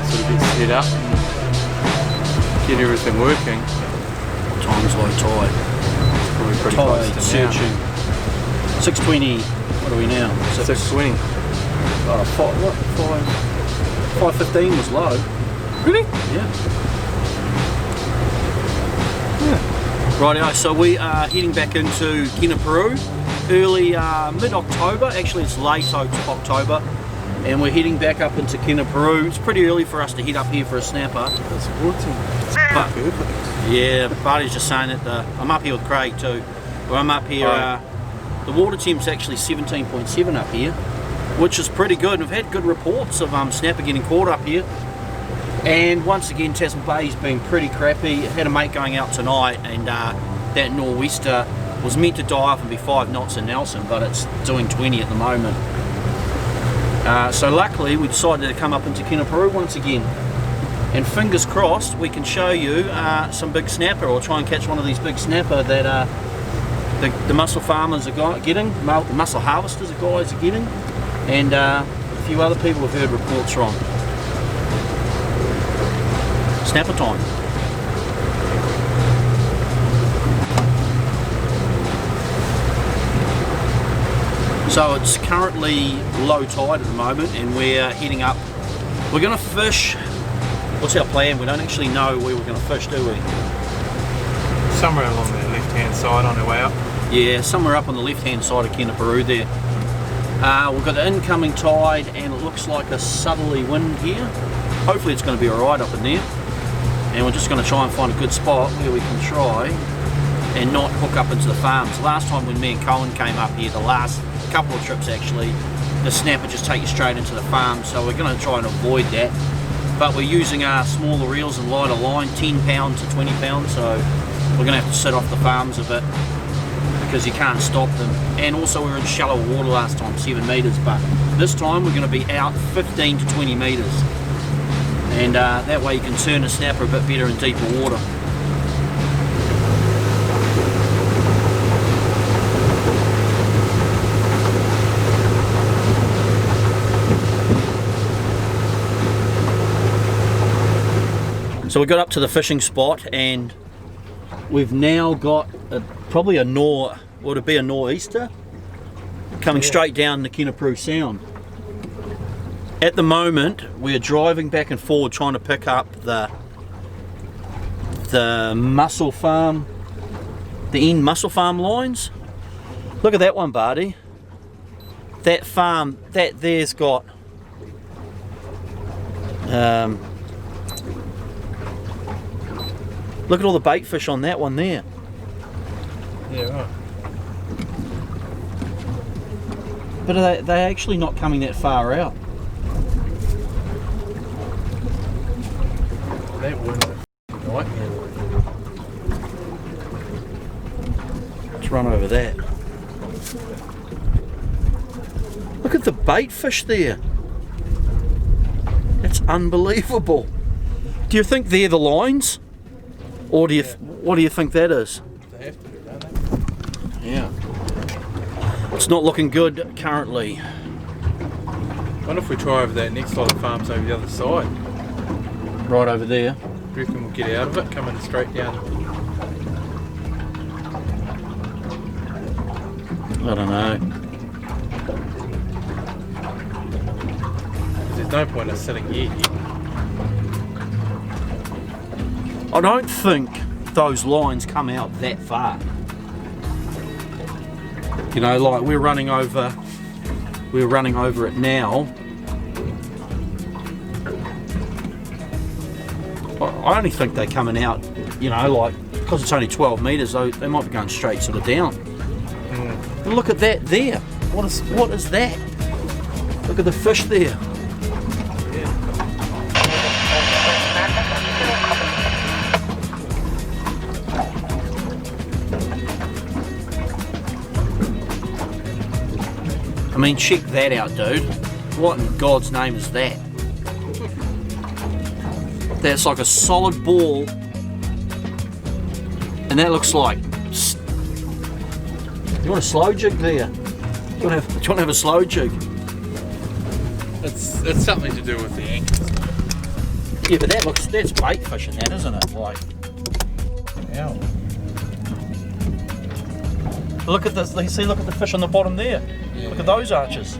sort of get set up and get everything working. What time's low tide? It's probably pretty close to searching. 6:20. What are we now? 6:20. Oh, 5:15 was low. Really? Yeah. Rightio, so we are heading back into Kenepuru early mid-October. Actually, it's late October, and we're heading back up into Kenepuru. It's pretty early for us to head up here for a snapper. That's water. But, yeah, Barty's just saying that I'm up here with Craig too. Well, I'm up here. The water temp's actually 17.7 up here, which is pretty good. We've had good reports of snapper getting caught up here. And once again, Tasman Bay's been pretty crappy. Had a mate going out tonight, and that nor'wester was meant to die off and be 5 knots in Nelson, but it's doing 20 at the moment. So luckily, we decided to come up into Kenepuru once again. And fingers crossed, we can show you some big snapper, or try and catch one of these big snapper that the mussel farmers are getting, the mussel harvesters guys are getting, and a few other people have heard reports from. Snapper time. So it's currently low tide at the moment, and we're heading up. We're going to fish. What's our plan? We don't actually know where we're going to fish, do we? Somewhere along the left-hand side on our way up. Yeah, somewhere up on the left-hand side of Kenepuru there. We've got the incoming tide, and it looks like a southerly wind here. Hopefully it's going to be alright up in there. And we're just going to try and find a good spot where we can try and not hook up into the farms. Last time when me and Colin came up here, the last couple of trips actually, the snapper just take you straight into the farm, so we're going to try and avoid that. But we're using our smaller reels and lighter line, 10 pounds to 20 pounds, so we're going to have to sit off the farms a bit because you can't stop them. And also we were in shallow water last time, 7 metres, but this time we're going to be out 15 to 20 metres. And that way you can turn the snapper a bit better in deeper water. So we got up to the fishing spot, and we've now got probably a nor'easter coming straight down the Kenepuru Sound. At the moment, we're driving back and forward trying to pick up the mussel farm, the end mussel farm lines. Look at that one, Barty. That farm, that there's got look at all the bait fish on that one there. Yeah, right. But they're actually not coming that far out. That wind's a nightmare. Let's run over that. Look at the bait fish there. That's unbelievable. Do you think they're the lines? Or do you what do you think that is? They have to be, don't they? Yeah. It's not looking good currently. I wonder if we try over that next lot of farms over the other side. Right over there. Do you reckon we'll get out of it, coming straight down? I don't know. There's no point in us sitting here. I don't think those lines come out that far. You know, like we're running over it now. I only think they're coming out, you know, like, because it's only 12 metres, they might be going straight sort of down. But look at that there. What is that? Look at the fish there. I mean, check that out, dude. What in God's name is that? That's like a solid ball, and that looks like. You want a slow jig there? Do you want to have a slow jig? It's something to do with the anchors. Yeah, but that's bait fishing, that, isn't it? Like, Ow. look at this. See, look at the fish on the bottom there. Yeah. Look at those arches.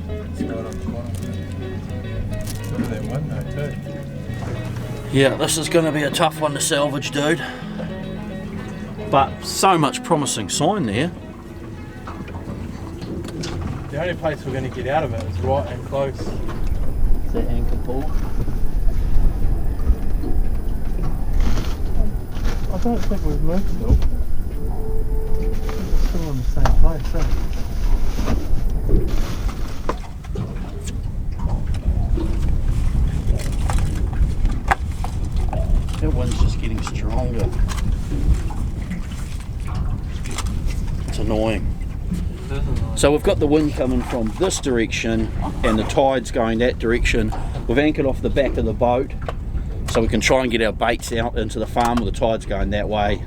It's right on the bottom. Look at that one though too. Yeah, this is going to be a tough one to salvage, dude. But so much promising sign there. The only place we're going to get out of it is right and close. Is that anchor pull? I don't think we've moved still. It's still in the same place, eh? That wind's just getting stronger. It's annoying. So we've got the wind coming from this direction and the tide's going that direction. We've anchored off the back of the boat so we can try and get our baits out into the farm where the tide's going that way.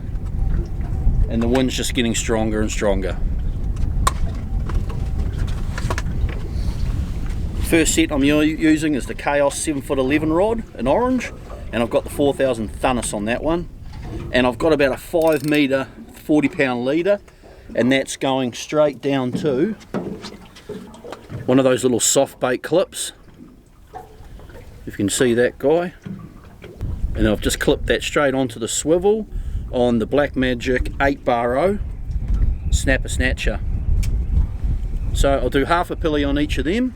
And the wind's just getting stronger and stronger. First set I'm using is the Chaos 7'11" rod in orange, and I've got the 4000 Thunus on that one. And I've got about a 5 metre, 40 pound leader, and that's going straight down to one of those little soft bait clips. If you can see that guy. And I've just clipped that straight onto the swivel on the Black Magic 8-bar snapper snatcher. So I'll do half a pilly on each of them,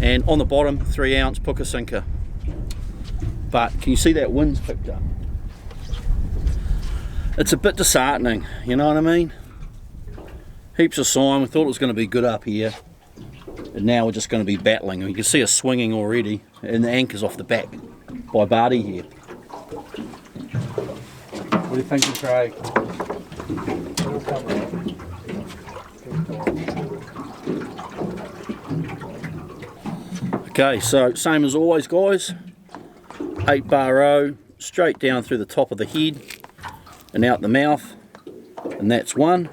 and on the bottom 3 ounce puka sinker. But can you see that wind's picked up? It's a bit disheartening, you know what I mean? Heaps of sign, we thought it was going to be good up here, and now we're just going to be battling. You can see us swinging already, and the anchor's off the back by Barty here. What do you think, Craig? Okay, so same as always, guys. 8-bar straight down through the top of the head and out the mouth, and that's one.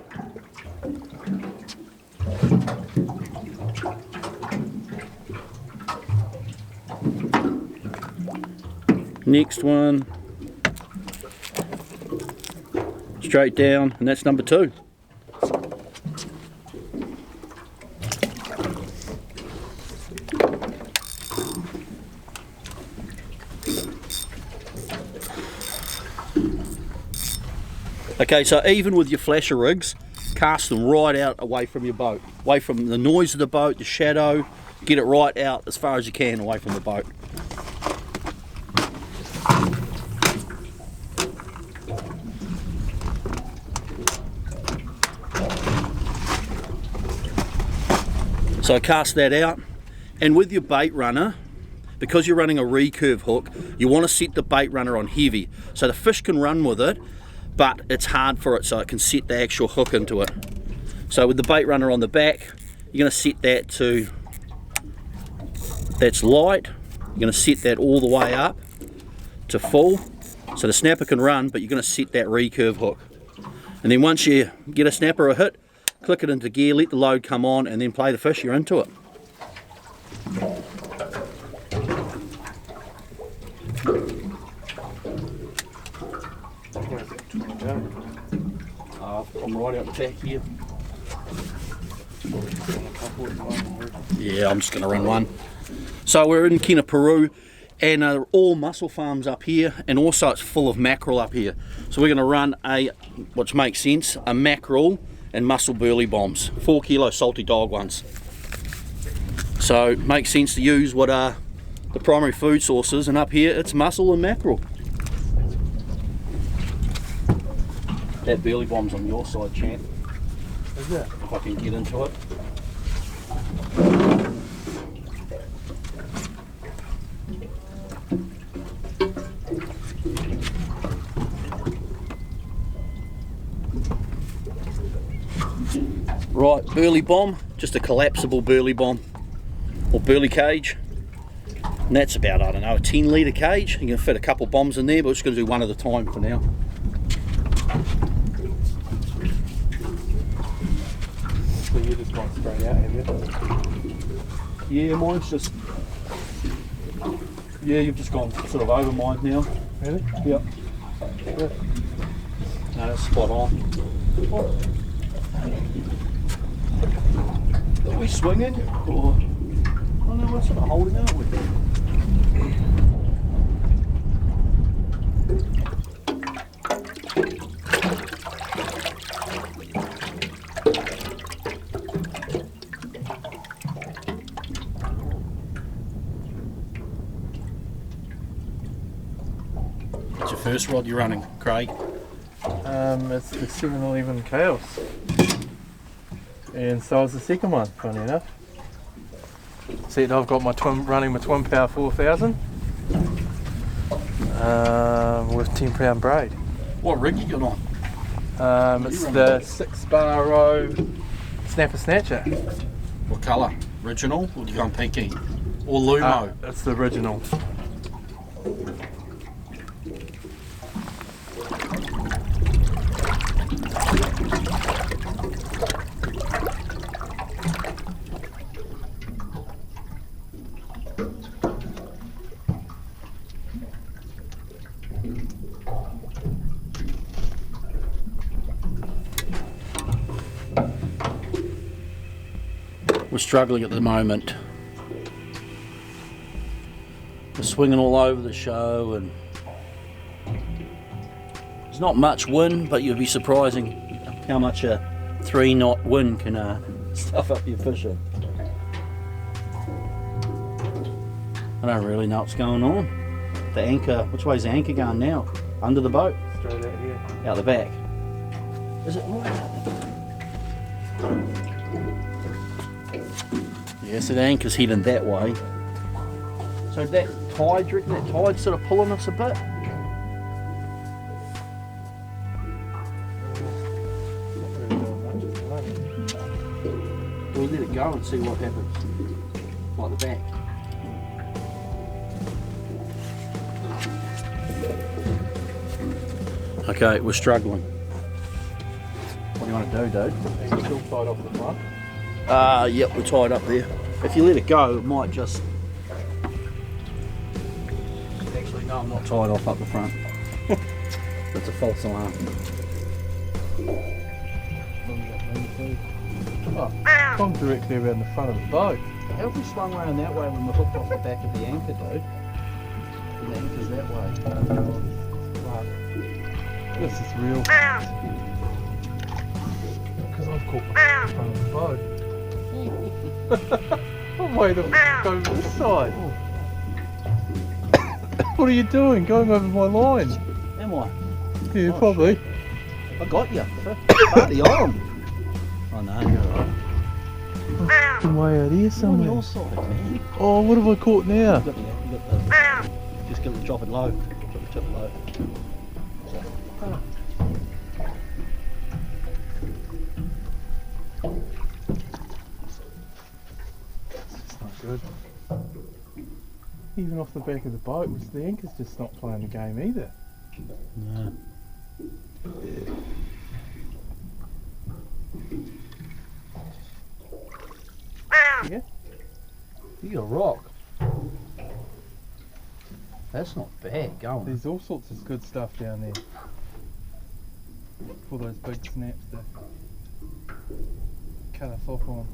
Next one, straight down, and that's number 2. Okay, so even with your flasher rigs, cast them right out away from your boat, away from the noise of the boat, the shadow. Get it right out as far as you can away from the boat. So cast that out, and with your bait runner, because you're running a recurve hook, you want to set the bait runner on heavy so the fish can run with it, but it's hard for it so it can set the actual hook into it. So with the bait runner on the back, you're going to set that to, that's light, you're going to set that all the way up to full so the snapper can run, but you're going to set that recurve hook. And then once you get a snapper a hit, click it into gear, let the load come on, and then play the fish, you're into it. I'm right out the back here. Yeah, I'm just going to run one. So we're in Kenepuru, and they're all mussel farms up here, and also it's full of mackerel up here. So we're going to run a, which makes sense, a mackerel and mussel burley bombs, 4 kilo salty dog ones. So it makes sense to use what are the primary food sources, and up here it's mussel and mackerel. That burley bomb's on your side, champ. Is it? If I can get into it. Right, burley bomb, just a collapsible burley bomb or burley cage, and that's about, I don't know, a 10 litre cage. You can fit a couple bombs in there, but we're just going to do one at a time for now. So you just gone straight out, have you? Yeah, mine's just Yeah, you've just gone sort of over mine now. Really? Yep. No, that's spot on. Are we swinging? Or... Oh no, we're sort of holding, aren't we? What's your first rod you're running, Craig? It's the 711 Chaos. And so is the second one, funny enough. See, I've got my running my twin power 4000 with 10 pound braid. What rig you got on? It's the 6-bar row snapper snatcher. What colour? Original or do you go on peaky? Or Lumo? It's the original. We're struggling at the moment. We're swinging all over the show and there's not much wind, but you'd be surprising how much a 3-knot wind can stuff up your fishing. I don't really know what's going on. The anchor, which way's the anchor going now? Under the boat? Straight out here. Out the back. Is it right out the back? Yeah, so the anchor's heading that way. So that tide, do you reckon that tide's sort of pulling us a bit? We'll let it go and see what happens. Like the back. Okay, we're struggling. What do you want to do, dude? Are you still tied off the front? Yep, we're tied up there. If you let it go, it might just... Actually, no, I'm not tied off up the front. That's a false alarm. Oh, I'm directly around the front of the boat. How have we swung around that way when we're hooked off the back of the anchor, dude? The anchor's that way. This is real. Because I've caught the front of the boat. I'm way to go to this side. What are you doing? Going over my line? Am I? Yeah, probably. I got you. Party on. Oh no, you're alright. I'm way out here On somewhere. your side, man. Oh, what have I caught now? You got the, just get it, drop it low. Drop it low. It's not good. Even off the back of the boat, the anchor's just not playing the game either. No. Yeah. You got a rock. That's not bad going. There's all sorts of good stuff down there. For those big snaps to cut us off on.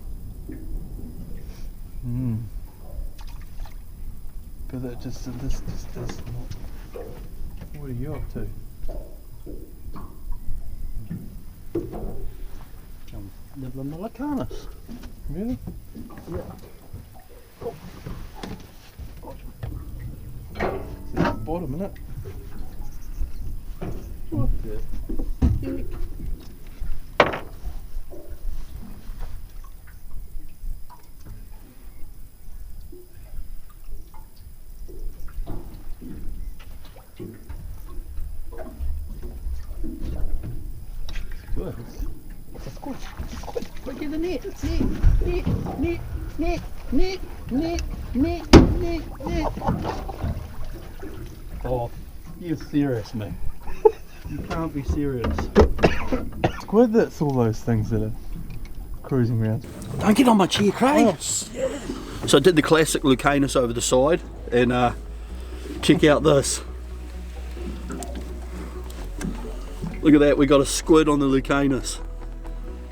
But it just this does not. What are you up to? Nibbling the lacanas. Really? Yeah. It's at the bottom, isn't it? What the heck? Good. Squish. Quick in the net. Net. Oh, you're serious, mate. You can't be serious. Squid, that's all those things that are cruising around. Don't get on my chair, Craig. Oh. So I did the classic Lucanus over the side, and Check out this. Look at that, we got a squid on the Lucanus.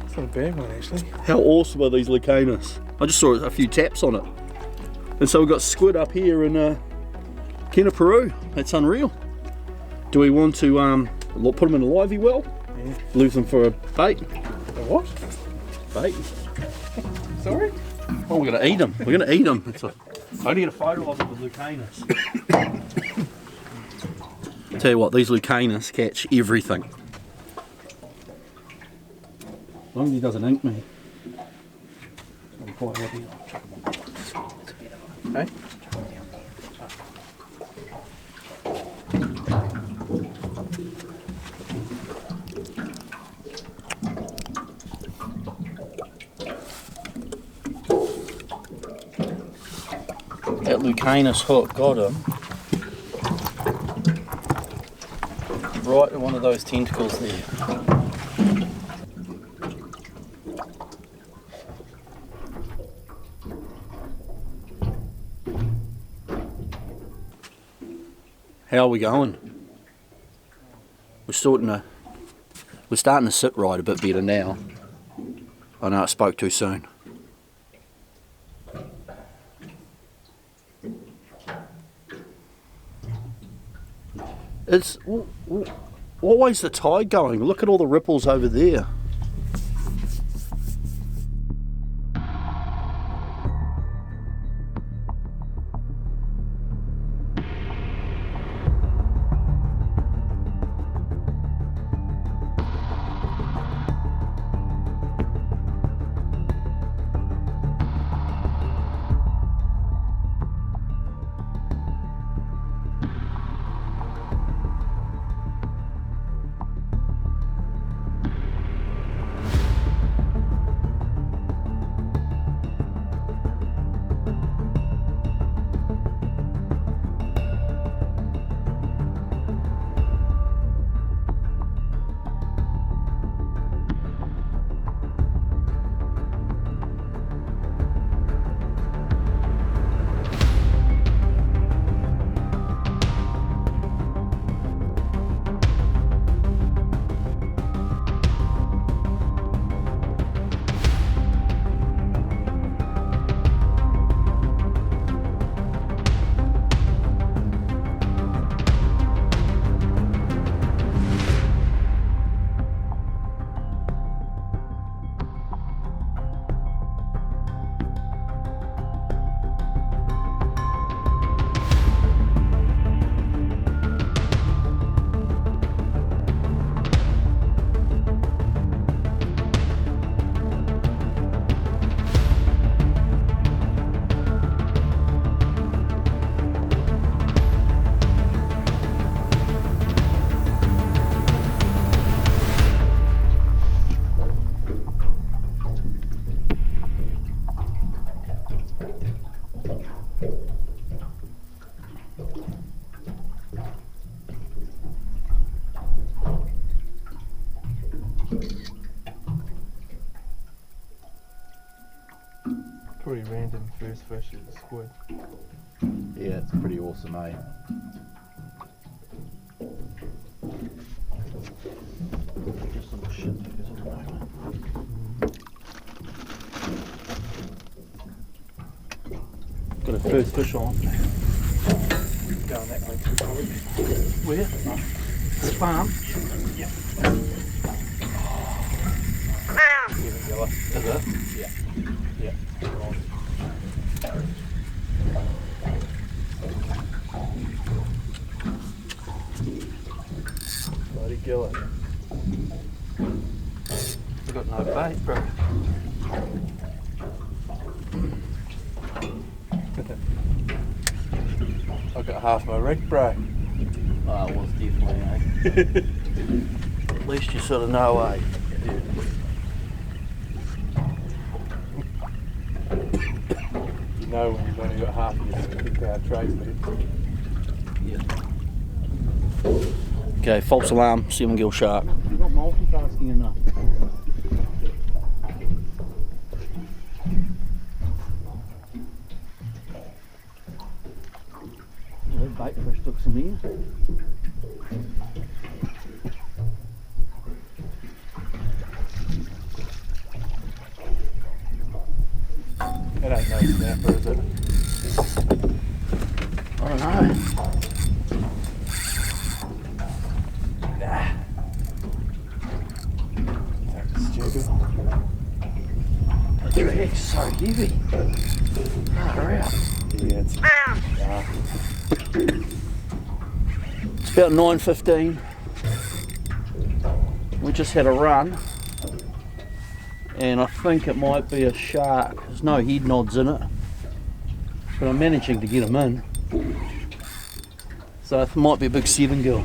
It's not a bad one actually. How awesome are these Lucanus? I just saw a few taps on it. And so we've got squid up here in Kenepuru. That's unreal. Do we want to put them in a livey well? Yeah. Lose them for a bait? A what? Bait. Sorry? Oh, we're gonna eat them. We're gonna eat them. I only get a photo of it with Lucanus. Tell you what, these Lucanus catch everything. As long as he doesn't ink me, I'm quite happy. Hey? That Lucanus hook got him right in one of those tentacles there. How are we going? We're starting to sit right a bit better now. I know I spoke too soon. It's what way's the tide going? Look at all the ripples over there. Pretty random first fish is a squid. Yeah, it's pretty awesome, eh? Just some shit because at the moment. Got a first fish on. Going that way too probably. Where? This farm? Yeah. Even yellow. Is it? Yeah. Yeah. Bloody gillet. We've got no bait, bro. I've got half my rig, bro. Oh, it was definitely, eh? At least you sort of know, eh? Yeah. You know when you've only got half of your 50-pound trays left. Yeah. Okay, false alarm, 7 gill shark. You've got multitasking enough. Bait fish. Look some here. It ain't no snapper, is it? I don't know. Nah. That's stupid. The drag's so heavy. Far out. Yeah, it's... It's about 9:15. We just had a run. And I think it might be a shark. There's no head nods in it. But I'm managing to get them in. So it might be a big 7 gill.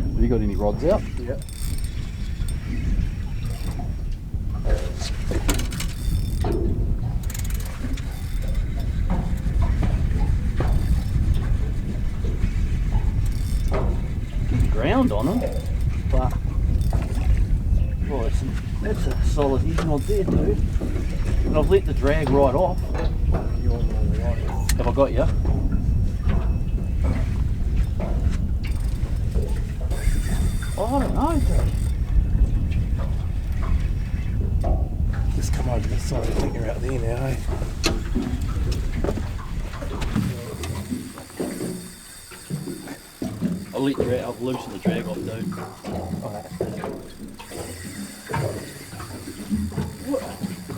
Have you got any rods out? Yeah. Ground on them, but well, that's a solid head nod there, dude. And I've let the drag right off. You're on the right. Have I got you? Oh, I don't know, dude. Just come over this side, I think you're out there now, eh? I'll loosen the drag off, dude. Alright.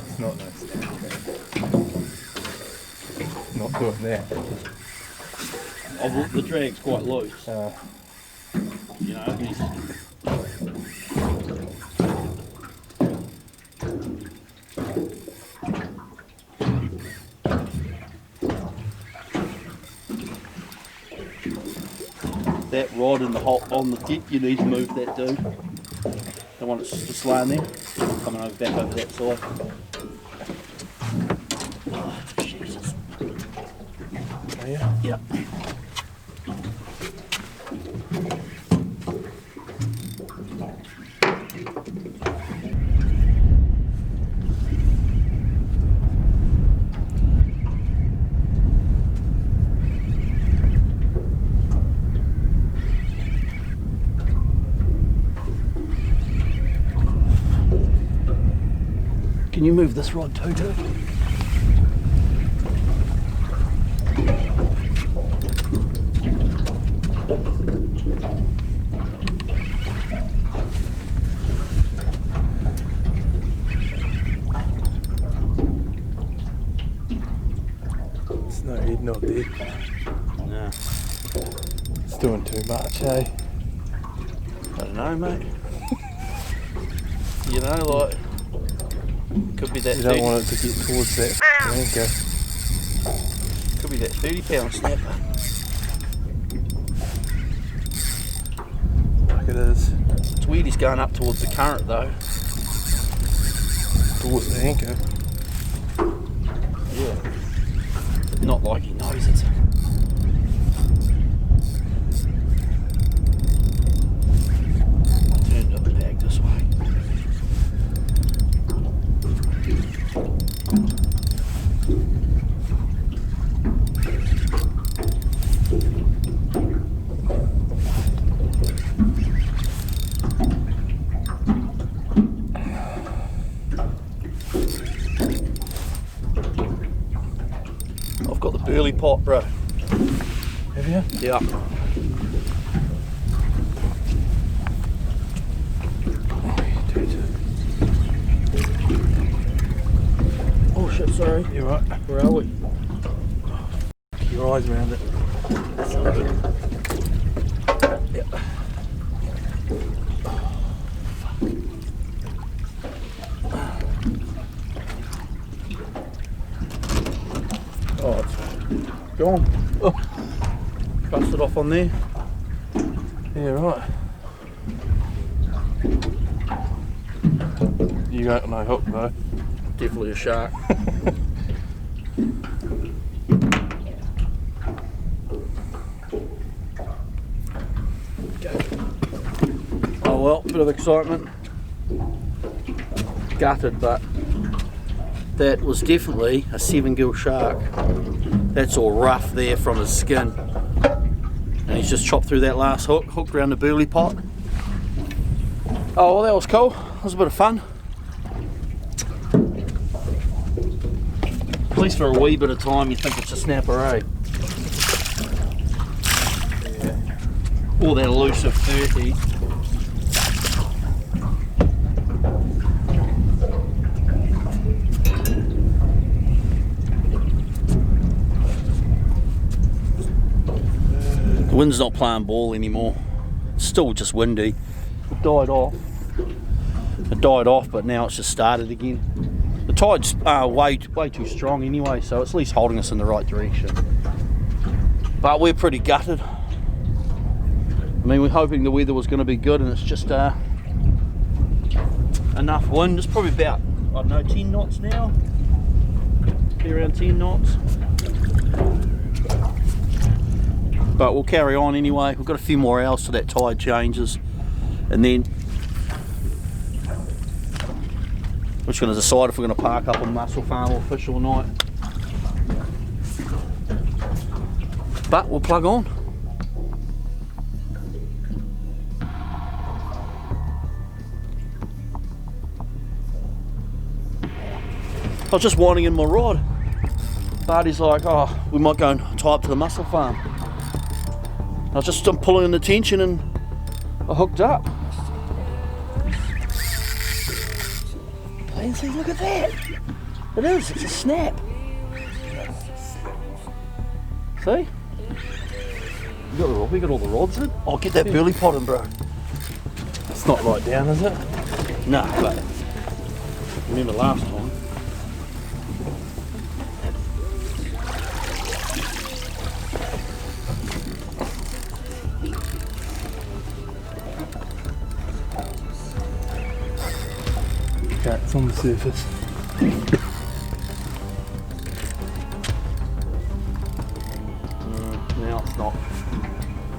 It's not no snap. Not doing that. The drag's quite loose. You know, that rod in the hole on the tip, you need to move that, dude. Don't want it just laying there. Coming over back over that side. Oh, Jesus. Are you? Yep. Can you move this rod too, dude? It's no head nod there. No. It's doing too much, eh? I don't know, mate. You know, like, could be that. You don't want it to get towards that anchor. Could be that 30-pound snapper. Like it is. It's weird he's going up towards the current though. Towards the anchor. Yeah. Not like he knows it. Turn the bag this way. I've got the burley pot, bro. Have you? Yeah. Oh shit, sorry. You're right. Where are we? Keep your eyes around it. That's all good. Yep. Oh, it's gone. Oh. Crusted off on there. Yeah, right. You got no hook though. Definitely a shark. Oh well, bit of excitement. Gutted, but that was definitely a 7-gill shark. That's all rough there from his skin. And he's just chopped through that last hook, hooked around the burley pot. Oh, well, that was cool. That was a bit of fun. At least for a wee bit of time you think it's a snapper, eh? Yeah. Or that elusive 30. The wind's not playing ball anymore. It's still just windy. It died off. But now it's just started again. The tide's way too strong anyway, so it's at least holding us in the right direction. But we're pretty gutted. I mean, we're hoping the weather was going to be good, and it's just enough wind. It's probably about, I don't know, 10 knots now. Be around 10 knots. But we'll carry on anyway. We've got a few more hours till that tide changes, and then we're just going to decide if we're going to park up on Mussel Farm or fish all night. But we'll plug on. I was just winding in my rod. Barty's like, oh, we might go and tie up to the Mussel Farm. I'm pulling the tension and I hooked up. See, look at that. It is, it's a snap. See? We got all the rods in. Oh, get that burley pot in, bro. It's not right down, is it? No, but remember last time. Okay, it's on the surface. Now it's not.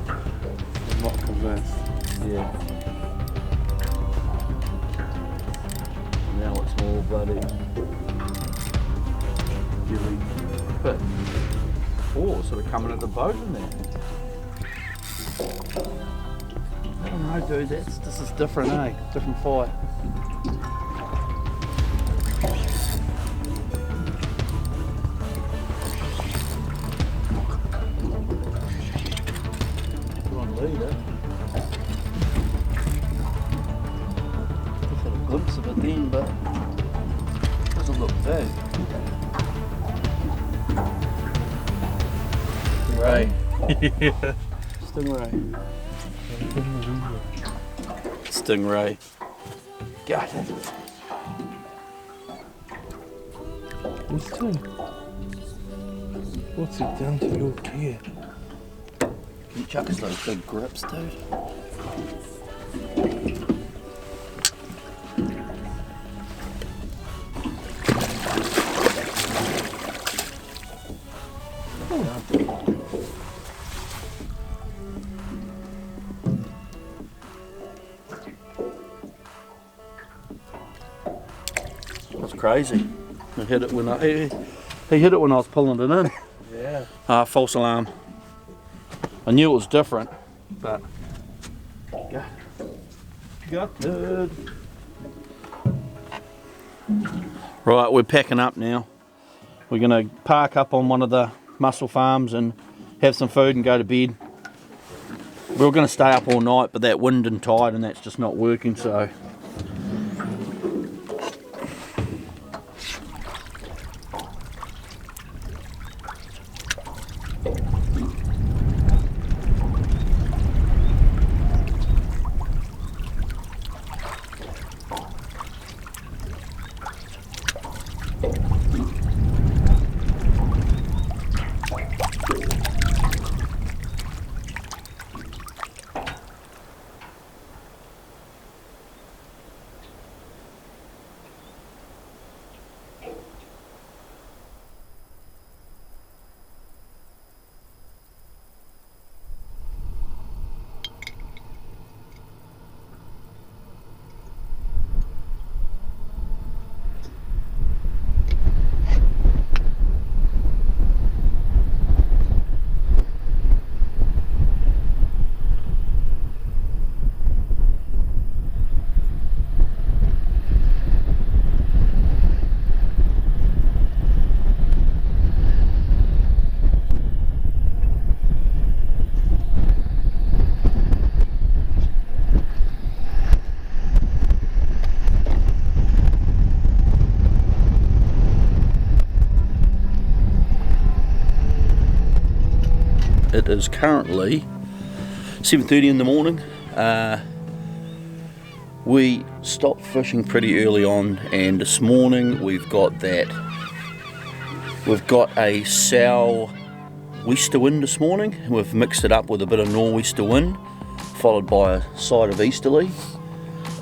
I'm not convinced. Yeah. Now it's more bloody gilly. But sort of coming at the boat in there. I don't know, dude. This is different, eh? Different fight. Glimpse of it then, but it doesn't look big. Stingray. Yeah. Stingray. Got it. What's doing? What's it done to your gear? Can you chuck us those big grips, dude? That's crazy. He hit it when he hit it when I was pulling it in. Yeah. False alarm. I knew it was different, but gutted. Right, we're packing up now. We're gonna park up on one of the mussel farms and have some food and go to bed. We were gonna stay up all night, but that wind and tide and that's just not working, so. It is currently 7:30 in the morning. We stopped fishing pretty early on, and this morning we've got a sou'wester wind this morning. We've mixed it up with a bit of nor'wester wind, followed by a side of easterly,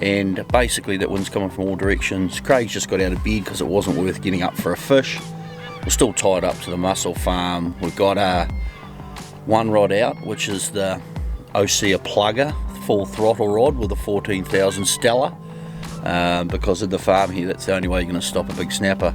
and basically that wind's coming from all directions. Craig's just got out of bed because it wasn't worth getting up for a fish. We're still tied up to the mussel farm. We've got one rod out, which is the Osea plugger, full throttle rod with a 14,000 Stella. Because of the farm here, that's the only way you're going to stop a big snapper.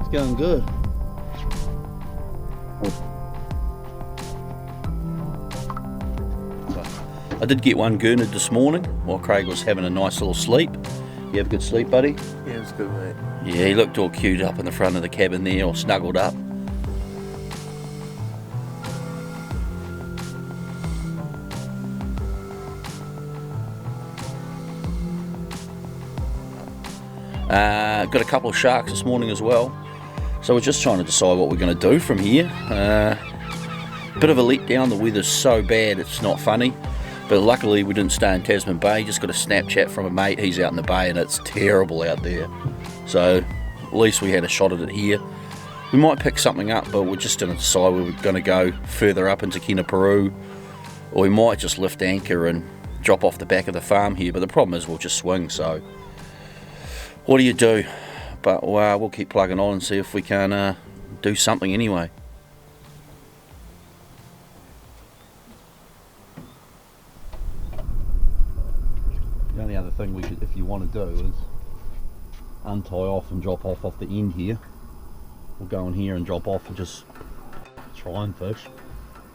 It's going good. I did get one gurnard this morning while Craig was having a nice little sleep. You have a good sleep, buddy? Yeah, it was good, mate. Yeah, he looked all queued up in the front of the cabin there, all snuggled up. Got a couple of sharks this morning as well. So we're just trying to decide what we're going to do from here. Bit of a letdown, the weather's so bad it's not funny. But luckily we didn't stay in Tasman Bay. Just got a Snapchat from a mate, he's out in the bay and it's terrible out there. So at least we had a shot at it here. We might pick something up, but we're just going to decide whether we're going to go further up into Kenepuru, or we might just lift anchor and drop off the back of the farm here. But the problem is we'll just swing, so what do you do? But we'll keep plugging on and see if we can do something anyway. The only other thing we could, if you want to do, is untie off and drop off the end here. We'll go in here and drop off and just try and fish.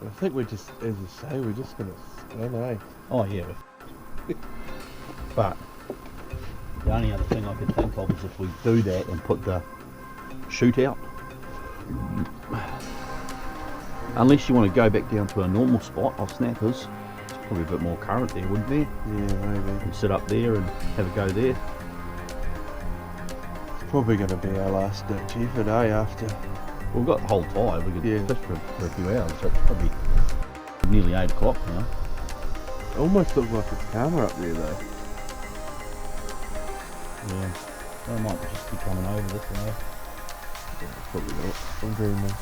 I think we're just, as you say, we're just going to swim, eh? Oh yeah. But the only other thing I could think of is if we do that and put the chute out. Unless you want to go back down to a normal spot of snappers. Probably a bit more current there, wouldn't there? Yeah, maybe. And sit up there and have a go there. It's probably going to be our last ditch effort, eh, after. We've got the whole tide, we could fish for a few hours, so it's probably nearly 8 o'clock now. It almost looks like it's calmer up there though. Yeah, I might just be coming over this way. Yeah, probably not. I'm dreaming.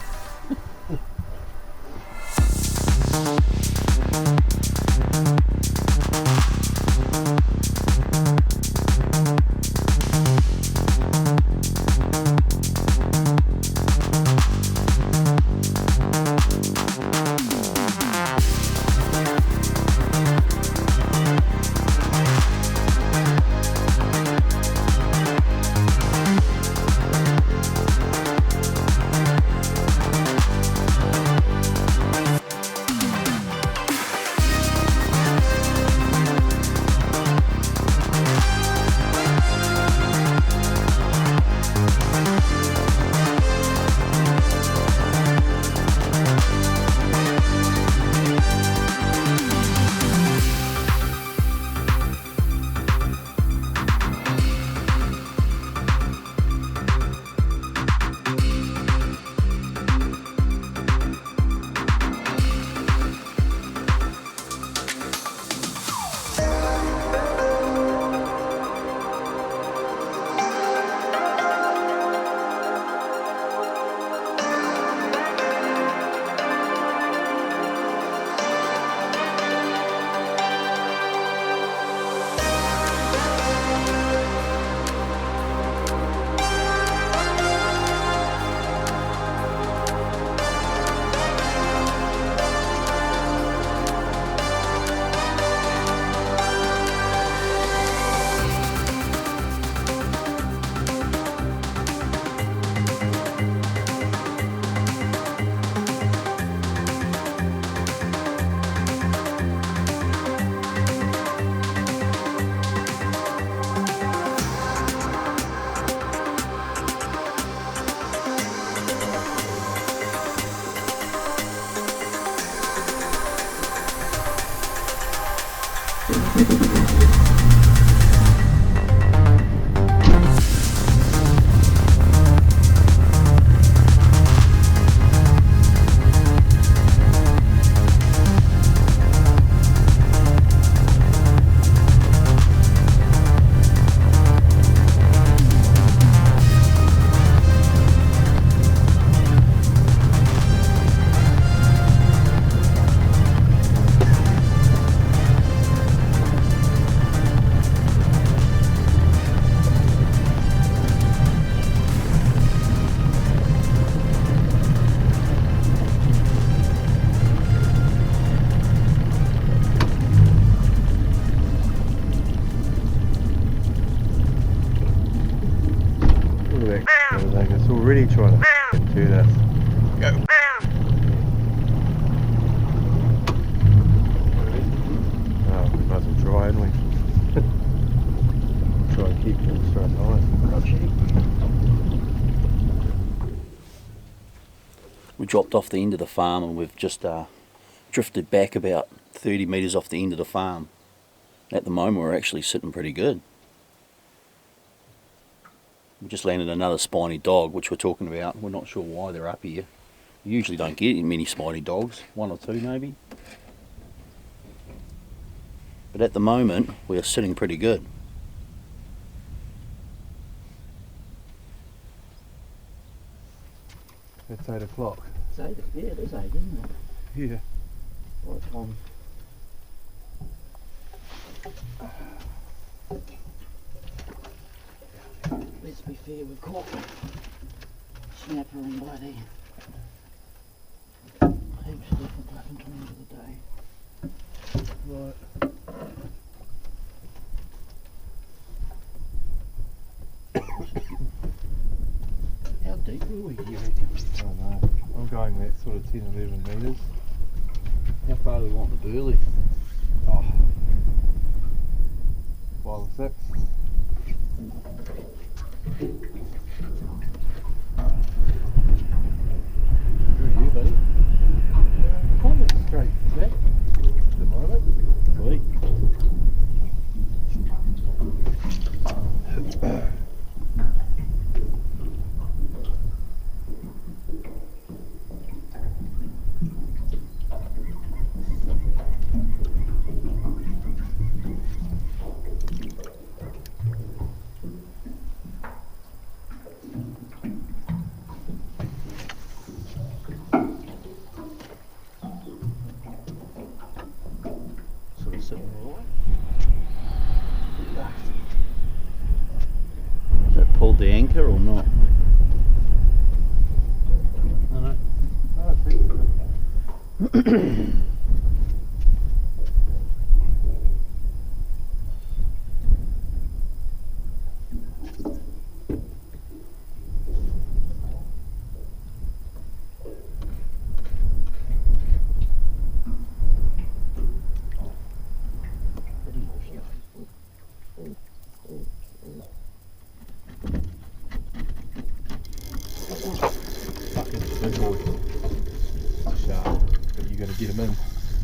It's already trying to do this. Go. Oh, we might as well try, hadn't we? Try and keep it straight high. We dropped off the end of the farm and we've just drifted back about 30 metres off the end of the farm. At the moment we're actually sitting pretty good. We just landed another spiny dog, which we're talking about. We're not sure why they're up here. You usually don't get many spiny dogs, one or two maybe. But at the moment, we are sitting pretty good. It's 8 o'clock. It's 8, yeah, it is 8, isn't it? Yeah. Right on. Let's be fair, we've caught snapper and bloody heaps of different fucking times of the day. Right. How deep were we, do you reckon? I don't know. I'm going that sort of 10, 11 metres. How far do we want the burley? Oh. 5 or 6. Where are you, buddy? Kind of straight back at the moment. Sweet. Has that pulled the anchor or not? I don't know. I think so. Fucking big boy. Sharp, but you gotta get him in.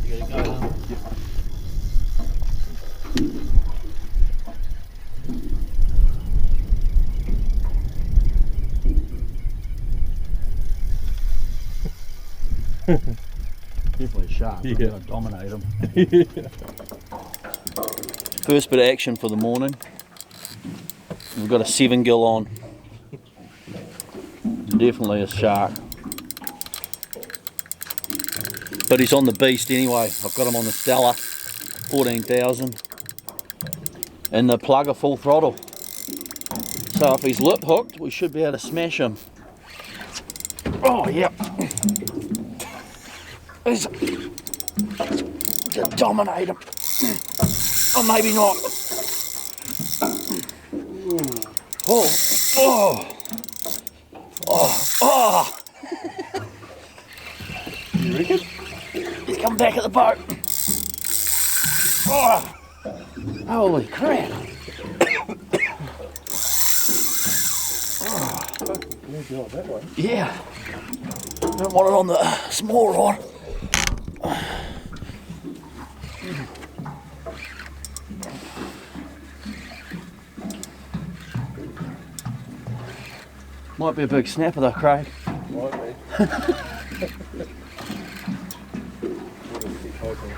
You gotta go. Yep. Definitely sharp. Yeah. I'm gonna dominate him. Yeah. First bit of action for the morning. We've got a 7 gill on. Definitely a shark. But he's on the beast anyway. I've got him on the Stella, 14,000. And the plugger full throttle. So if he's lip hooked, we should be able to smash him. Oh, yep. He's to dominate him. Or maybe not. Oh, oh, oh, oh. You reckon? He's come back at the boat. Oh, holy crap. Maybe not that way. Yeah. Don't want it on the small rod. Might be a big snapper though, Craig. Might be. We'll just keep hoping.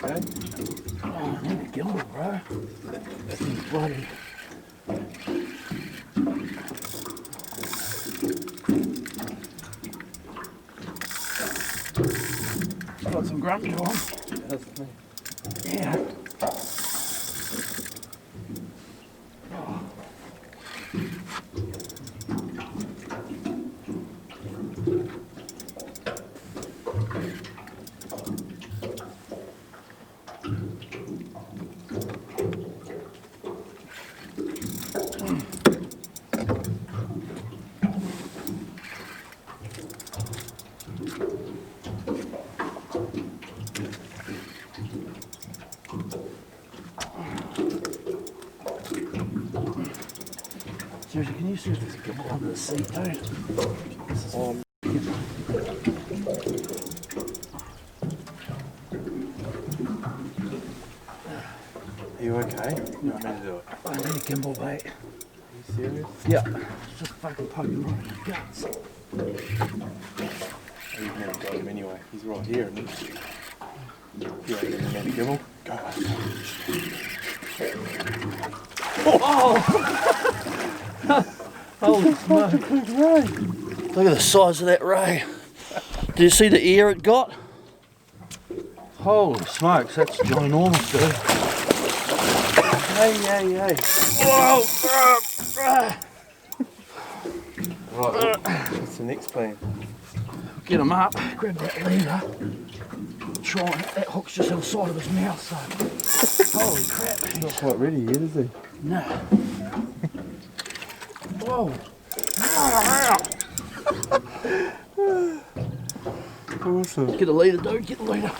Okay. Oh, I need a gimbal, bro. Bloody. Got some grunt to him. Yeah. Seriously, can you see if there's a gimbal under the seat, dude? Are you okay? You want me to do it? I need a gimbal, mate. Are you serious? Yeah. It's just fucking poking right in the guts. You've never got him anyway. He's right here, isn't he? You ain't getting him a gimbal. Go. Holy smoke. Look at the size of that ray. Do you see the ear it got? Holy smokes, that's ginormous, dude. Hey. Whoa! Right, what's the next plan? Get him up, grab that lever. Try and that hook's just outside of his mouth, so. Holy crap. He's not quite ready yet, is he? No. Whoa. Awesome. Get a leader, dude, get the leader.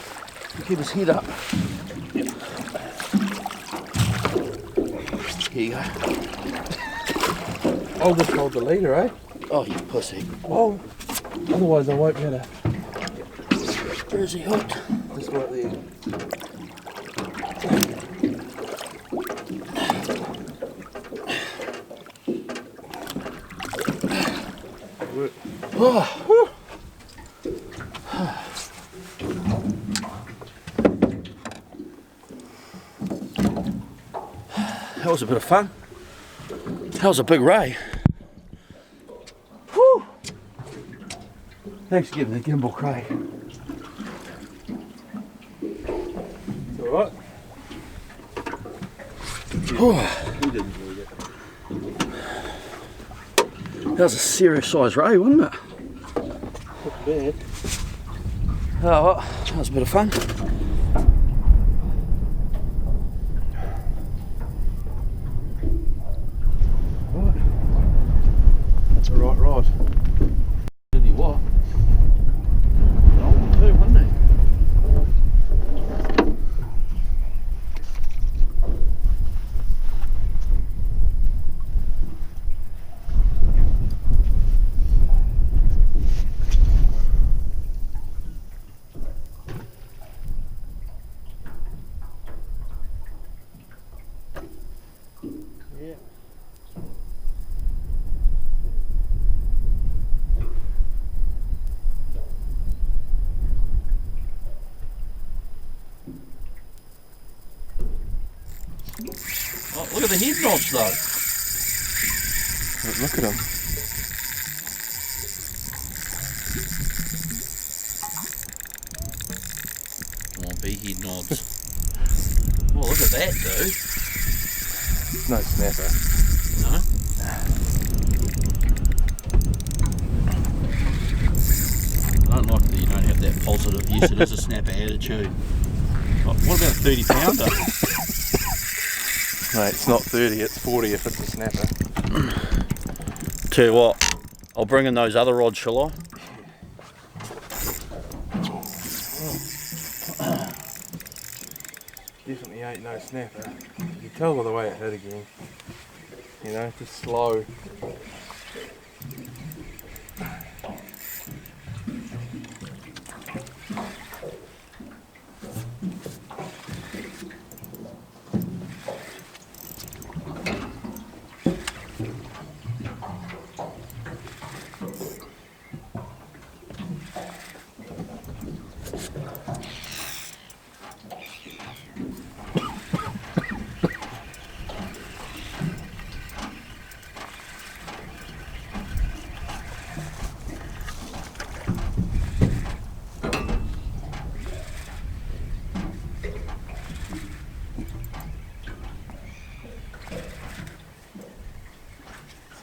Keep his head up. Here you go. I'll just hold the leader, eh? Oh, you pussy. Oh, otherwise I won't be able to. Where's he hooked? Just right there. Oh. That was a bit of fun. That was a big ray. Whew. Thanks for giving the gimbal, Craig. It's alright. He didn't really get That was a serious size ray, wasn't it? Not bad. Oh, well, that was a bit of fun. That's a right rod. Did he what? Oh, too, wasn't he? Yeah. Oh, look at the head notch though. Look at him. Come on, bee head nods. Oh, look at that, dude. No snapper. No? I don't like that you don't have that positive, yes it is a snapper attitude. Oh, what about a 30 pounder? Mate, it's not 30, it's 40 if it's a snapper. Tell you what, I'll bring in those other rods, shall I? Definitely ain't no snapper. You can tell by the way it hit again. You know, just slow.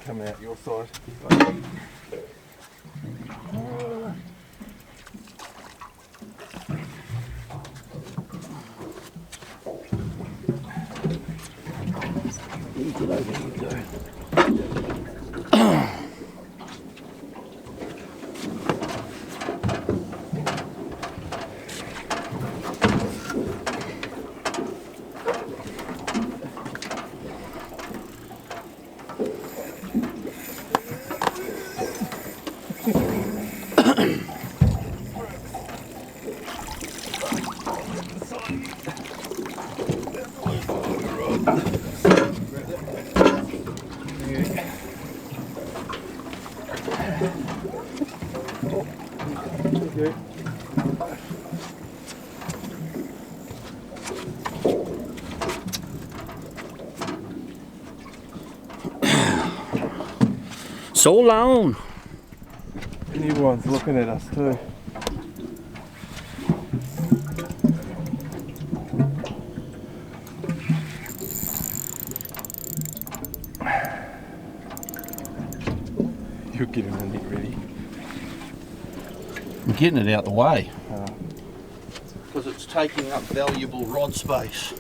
Coming out your side. Get over here, go. So long. Everyone's looking at us too. You're getting the net ready. I'm getting it out the way. Because it's taking up valuable rod space.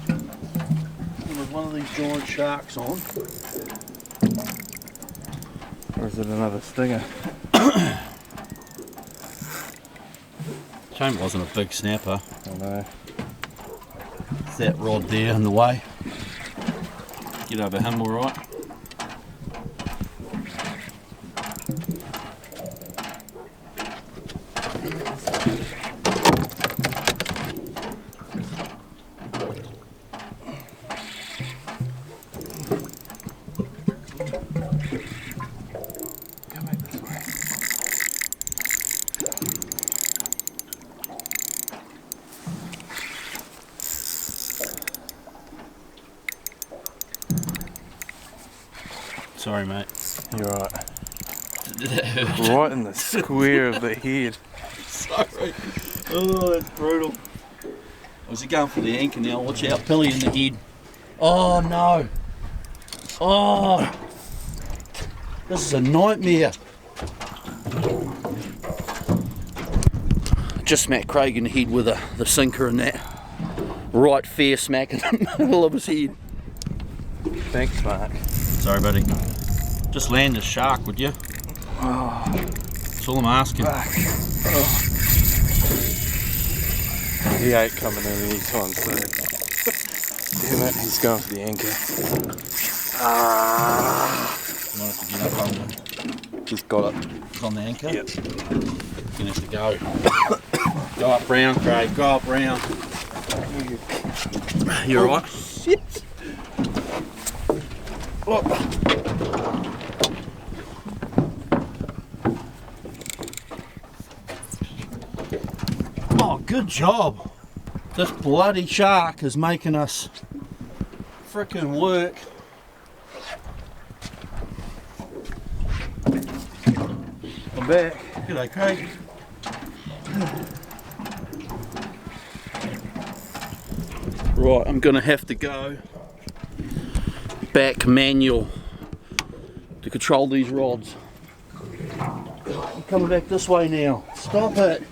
And with one of these giant sharks on. Or is it another stinger? Shame it wasn't a big snapper. I know. It's that rod there in the way. Get over him alright. Sorry, mate. You're right. Right in the square of the head. Sorry. Oh, that's brutal. Was he going for the anchor now? Watch out, Pilly in the head. Oh no. Oh. This is a nightmare. Just smacked Craig in the head with the sinker and that. Right fair smack in the middle of his head. Thanks, Mark. Sorry, buddy. Just land a shark, would you? Oh, That's all I'm asking. fuck. Oh. He ain't coming in anytime soon. Damn it, he's going for the anchor. Might have to get up on the, He's got it. it's on the anchor. Yep. Gonna have to go. Go up round, Craig. Go up round. You alright? Shit. Oh, good job. This bloody shark is making us frickin' work. I'm back. G'day, Craig. Right, I'm gonna have to go back manual to control these rods. I'm coming back this way now. Stop it.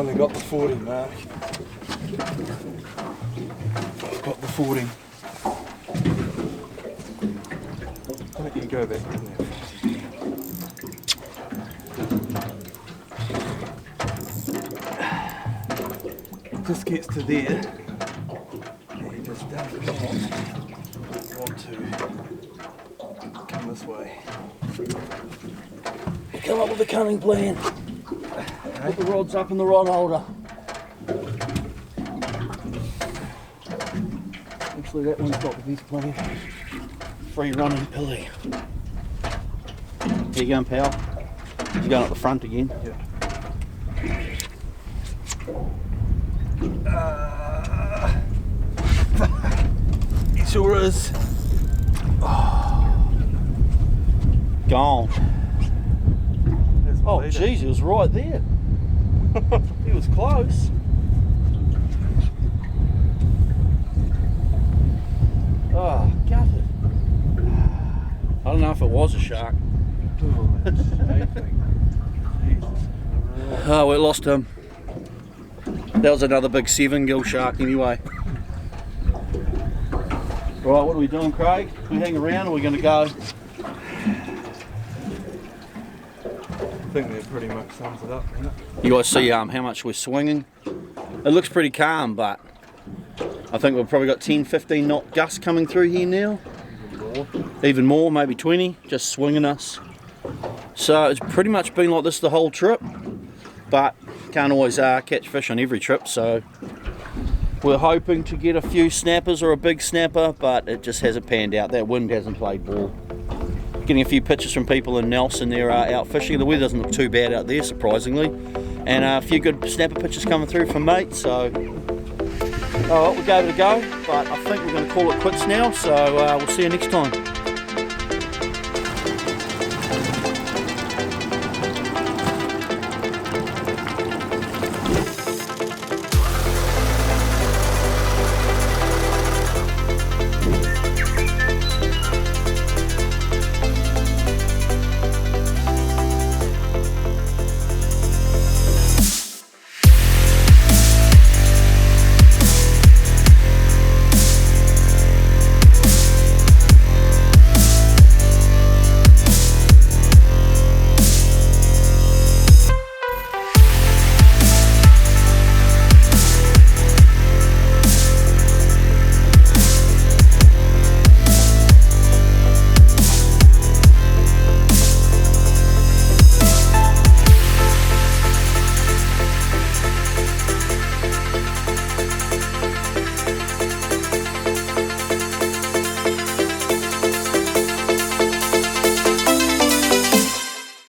finally got the 40 mark. I've got the 40. Why don't you go back in there? Just gets to there, and he just does not want to come this way. Come up with a cunning plan. Put the rods up in the rod holder. Actually, that one's got the best plan. Free running pulley. Here you going, pal. You're going up the front again. Yeah. He sure is. Gone. Oh, jeez, he was right there. He was close. Oh, gutted. I don't know if it was a shark. Oh, we lost him. That was another big 7-gill shark anyway. Right, what are we doing, Craig? We hang around or are we going to go? I think that pretty much sums it up, doesn't it? You guys see how much we're swinging? It looks pretty calm, but I think we've probably got 10-15 knot gusts coming through here now. Even more, maybe 20, just swinging us. So it's pretty much been like this the whole trip, but can't always catch fish on every trip, so we're hoping to get a few snappers or a big snapper, but it just hasn't panned out. That wind hasn't played ball. Getting a few pictures from people in Nelson, they're out fishing. The weather doesn't look too bad out there, surprisingly, and a few good snapper pictures coming through from mates. So alright, we gave it a go, but I think we're going to call it quits now, so we'll see you next time.